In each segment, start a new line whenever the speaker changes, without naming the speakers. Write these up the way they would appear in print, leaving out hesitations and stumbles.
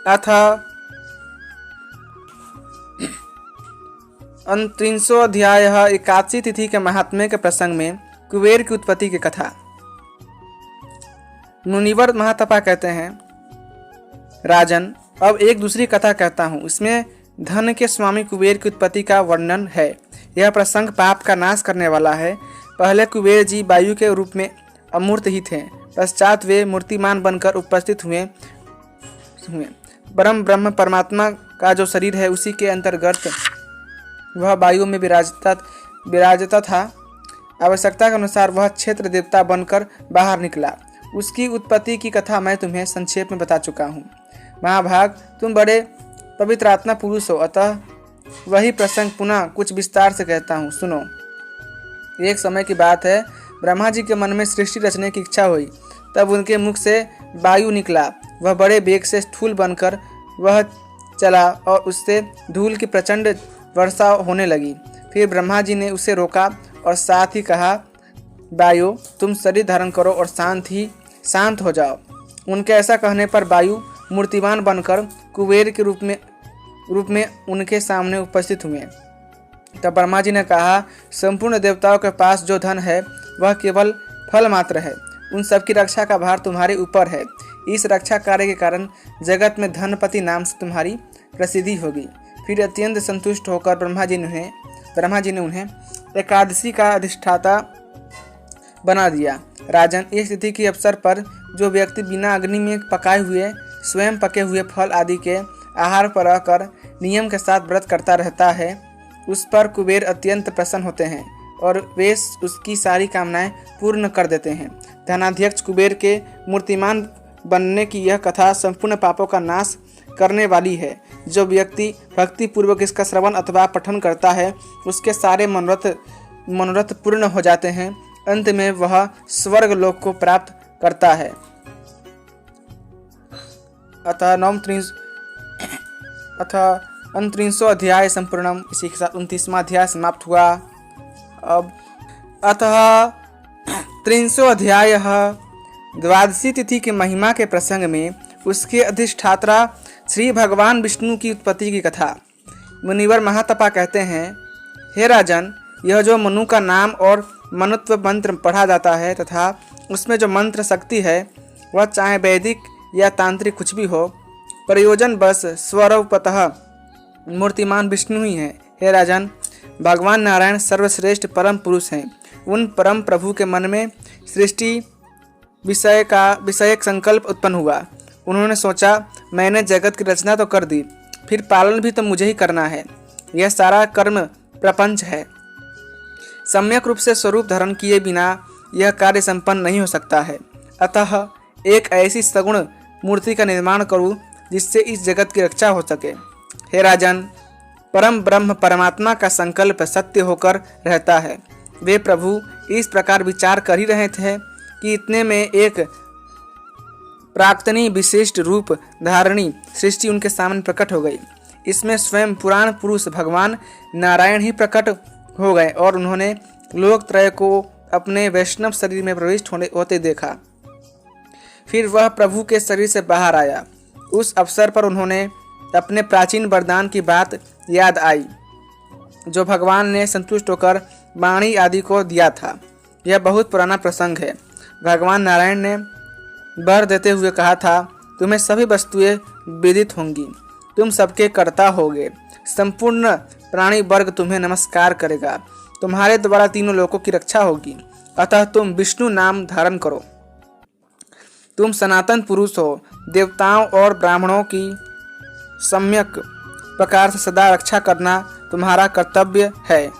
अथ 39 अध्याय। 81 तिथि के महात्म्य के प्रसंग में कुबेर की उत्पत्ति की कथा। मुनिवर महातपा कहते हैं, राजन, अब एक दूसरी कथा कहता हूँ। इसमें धन के स्वामी कुबेर की उत्पत्ति का वर्णन है। यह प्रसंग पाप का नाश करने वाला है। पहले कुबेर जी वायु के रूप में अमूर्त ही थे। पश्चात वे मूर्तिमान बनकर उपस्थित हुए। परम ब्रह्म परमात्मा का जो शरीर है उसी के अंतर्गत वह वायु में विराजता था। आवश्यकता के अनुसार वह क्षेत्र देवता बनकर बाहर निकला। उसकी उत्पत्ति की कथा मैं तुम्हें संक्षेप में बता चुका हूँ। महाभाग, तुम बड़े पवित्र आत्मा पुरुष हो, अतः वही प्रसंग पुनः कुछ विस्तार से कहता हूँ, सुनो। एक समय की बात है, ब्रह्मा जी के मन में सृष्टि रचने की इच्छा हुई। तब उनके मुख से वायु निकला। वह बड़े वेग से स्थूल बनकर वह चला और उससे धूल की प्रचंड वर्षा होने लगी। फिर ब्रह्मा जी ने उसे रोका और साथ ही कहा, वायु, तुम शरीर धारण करो और शांत हो जाओ। उनके ऐसा कहने पर वायु मूर्तिमान बनकर कुबेर के रूप में उनके सामने उपस्थित हुए। तब ब्रह्मा जी ने कहा, संपूर्ण देवताओं के पास जो धन है वह केवल फल मात्र है। उन सबकी रक्षा का भार तुम्हारे ऊपर है। इस रक्षा कार्य के कारण जगत में धनपति नाम से तुम्हारी प्रसिद्धि होगी। फिर अत्यंत संतुष्ट होकर ब्रह्मा जी ने उन्हें एकादशी का अधिष्ठाता बना दिया। राजन, इस तिथि के अवसर पर जो व्यक्ति बिना अग्नि में पकाए हुए स्वयं पके हुए फल आदि के आहार पर रहकर नियम के साथ व्रत करता रहता है, उस पर कुबेर अत्यंत प्रसन्न होते हैं और वे उसकी सारी कामनाएं पूर्ण कर देते हैं। धनाध्यक्ष कुबेर के मूर्तिमान बनने की यह कथा संपूर्ण पापों का नाश करने वाली है। जो व्यक्ति भक्ति पूर्वक इसका श्रवण अथवा पठन करता है उसके सारे मनोरथ पूर्ण हो जाते हैं। अंत में वह स्वर्ग लोक को प्राप्त करता है। अतः 39 अध्याय संपूर्णम। इसी के साथ 29वां अध्याय समाप्त हुआ। अब अतः 39 अध्याय। द्वादशी तिथि की महिमा के प्रसंग में उसके अधिष्ठात्रा श्री भगवान विष्णु की उत्पत्ति की कथा। मुनिवर महातपा कहते हैं, हे राजन, यह जो मनु का नाम और मनुत्व मंत्र पढ़ा जाता है तथा उसमें जो मंत्र शक्ति है वह चाहे वैदिक या तांत्रिक कुछ भी हो, प्रयोजन बस स्वरूपतः मूर्तिमान विष्णु ही है। हे राजन, भगवान नारायण सर्वश्रेष्ठ परम पुरुष हैं। उन परम प्रभु के मन में सृष्टि विषयक संकल्प उत्पन्न हुआ। उन्होंने सोचा, मैंने जगत की रचना तो कर दी, फिर पालन भी तो मुझे ही करना है। यह सारा कर्म प्रपंच है। सम्यक रूप से स्वरूप धारण किए बिना यह कार्य संपन्न नहीं हो सकता है। अतः एक ऐसी सगुण मूर्ति का निर्माण करूं जिससे इस जगत की रक्षा हो सके। हे राजन, परम ब्रह्म परमात्मा का संकल्प सत्य होकर रहता है। वे प्रभु इस प्रकार विचार कर ही रहे थे कि इतने में एक प्राक्तनी विशिष्ट रूप धारणी सृष्टि उनके सामने प्रकट हो गई। इसमें स्वयं पुराण पुरुष भगवान नारायण ही प्रकट हो गए और उन्होंने लोकत्रय को अपने वैष्णव शरीर में प्रविष्ट होते देखा। फिर वह प्रभु के शरीर से बाहर आया। उस अवसर पर उन्होंने अपने प्राचीन वरदान की बात याद आई जो भगवान ने संतुष्ट होकर वाणी आदि को दिया था। यह बहुत पुराना प्रसंग है। भगवान नारायण ने वर देते हुए कहा था, तुम्हें सभी वस्तुएं विदित होंगी, तुम सबके कर्ता होगे, संपूर्ण प्राणी वर्ग तुम्हें नमस्कार करेगा, तुम्हारे द्वारा तीनों लोकों की रक्षा होगी। अतः तुम विष्णु नाम धारण करो। तुम सनातन पुरुष हो। देवताओं और ब्राह्मणों की सम्यक प्रकार से सदा रक्षा करना तुम्हारा कर्तव्य है।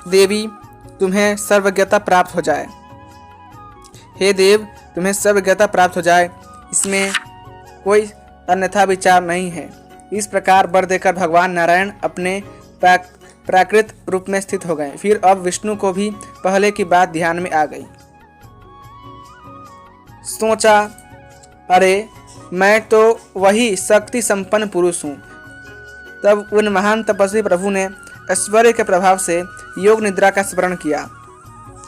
देवी, तुम्हें सर्वज्ञता प्राप्त हो जाए। हे देव, तुम्हें सर्वज्ञता प्राप्त हो जाए, इसमें कोई अन्यथा विचार नहीं है। इस प्रकार वर देकर भगवान नारायण अपने प्राकृत रूप में स्थित हो गए। फिर अब विष्णु को भी पहले की बात ध्यान में आ गई। सोचा, अरे मैं तो वही शक्ति संपन्न पुरुष हूँ। तब उन महान तपस्वी प्रभु ने ऐश्वर्य के प्रभाव से योग निद्रा का स्मरण किया।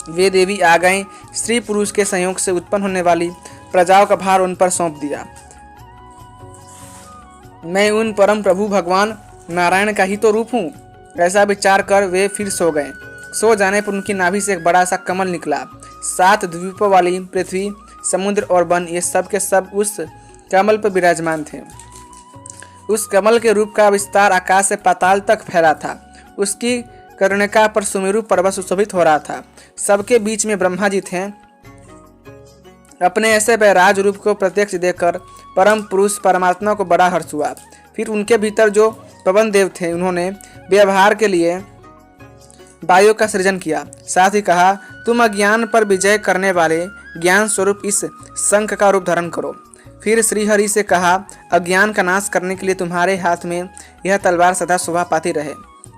वे देवी आ गए। स्त्री पुरुष के संयोग से उत्पन्न होने वाली प्रजाओं का भार उन पर सौंप दिया। मैं उन परम प्रभु भगवान नारायण का ही तो रूप हूँ। ऐसा विचार कर वे फिर सो गए। सो जाने पर उनकी नाभि से एक बड़ा सा कमल निकला। 7 द्वीपों वाली पृथ्वी, समुद्र और वन, ये सब के सब उस कमल पर विराजमान थे। उस कमल के रूप का विस्तार आकाश से पाताल तक फैला था। उसकी कर्णिका पर सुमेरु पर्वत सुशोभित हो रहा था। सबके बीच में ब्रह्मा जी थे। अपने ऐसे बैराज रूप को प्रत्यक्ष देखकर परम पुरुष परमात्मा को बड़ा हर्ष हुआ। फिर उनके भीतर जो पवन देव थे, उन्होंने व्यवहार के लिए वायु का सृजन किया। साथ ही कहा, तुम अज्ञान पर विजय करने वाले ज्ञान स्वरूप इस शंख का रूप धारण करो। फिर श्रीहरि से कहा, अज्ञान का नाश करने के लिए तुम्हारे हाथ में यह तलवार सदा शोभा पाती रहे।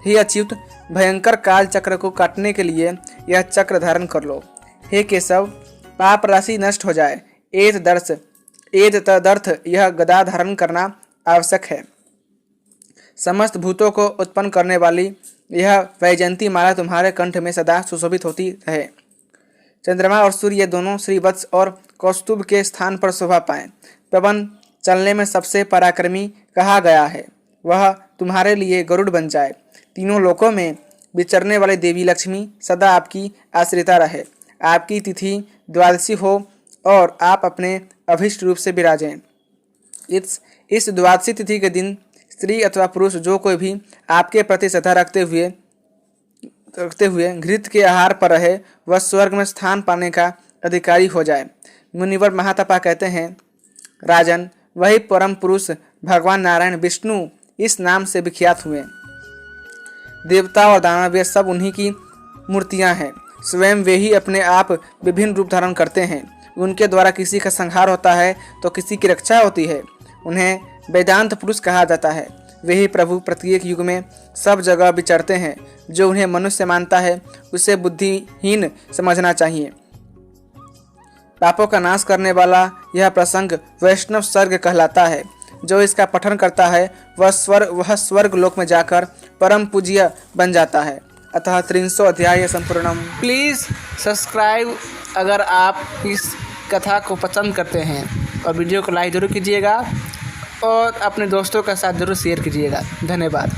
हे अच्युत, भयंकर काल चक्र को काटने के लिए यह चक्र धारण कर लो। हे केशव, पाप राशि नष्ट हो जाए, एत तदर्थ यह गदा धारण करना आवश्यक है। समस्त भूतों को उत्पन्न करने वाली यह वैजयंती माला तुम्हारे कंठ में सदा सुशोभित होती रहे। चंद्रमा और सूर्य ये दोनों श्रीवत्स और कौस्तुभ के स्थान पर शोभा पाएं। पवन चलने में सबसे पराक्रमी कहा गया है, वह तुम्हारे लिए गरुड़ बन जाए। तीनों लोकों में विचरने वाली देवी लक्ष्मी सदा आपकी आश्रिता रहे। आपकी तिथि द्वादशी हो और आप अपने अभिष्ट रूप से विराजें। इस द्वादशी तिथि के दिन स्त्री अथवा पुरुष जो कोई भी आपके प्रति श्रद्धा रखते हुए घृत के आहार पर रहे, वह स्वर्ग में स्थान पाने का अधिकारी हो जाए। मुनिवर महातपा कहते हैं, राजन, वही परम पुरुष भगवान नारायण विष्णु इस नाम से विख्यात हुए। देवता और दानव वे सब उन्हीं की मूर्तियां हैं। स्वयं वे ही अपने आप विभिन्न रूप धारण करते हैं। उनके द्वारा किसी का संहार होता है तो किसी की रक्षा होती है। उन्हें वेदांत पुरुष कहा जाता है। वे ही प्रभु प्रत्येक युग में सब जगह विचरते हैं। जो उन्हें मनुष्य मानता है उसे बुद्धिहीन समझना चाहिए। पापों का नाश करने वाला यह प्रसंग वैष्णव सर्ग कहलाता है। जो इसका पठन करता है वह स्वर्ग लोक में जाकर परम पूज्य बन जाता है। अतः 300 अध्याय संपूर्णम। प्लीज़ सब्सक्राइब अगर आप इस कथा को पसंद करते हैं, और वीडियो को लाइक जरूर कीजिएगा और अपने दोस्तों के साथ जरूर शेयर कीजिएगा। धन्यवाद।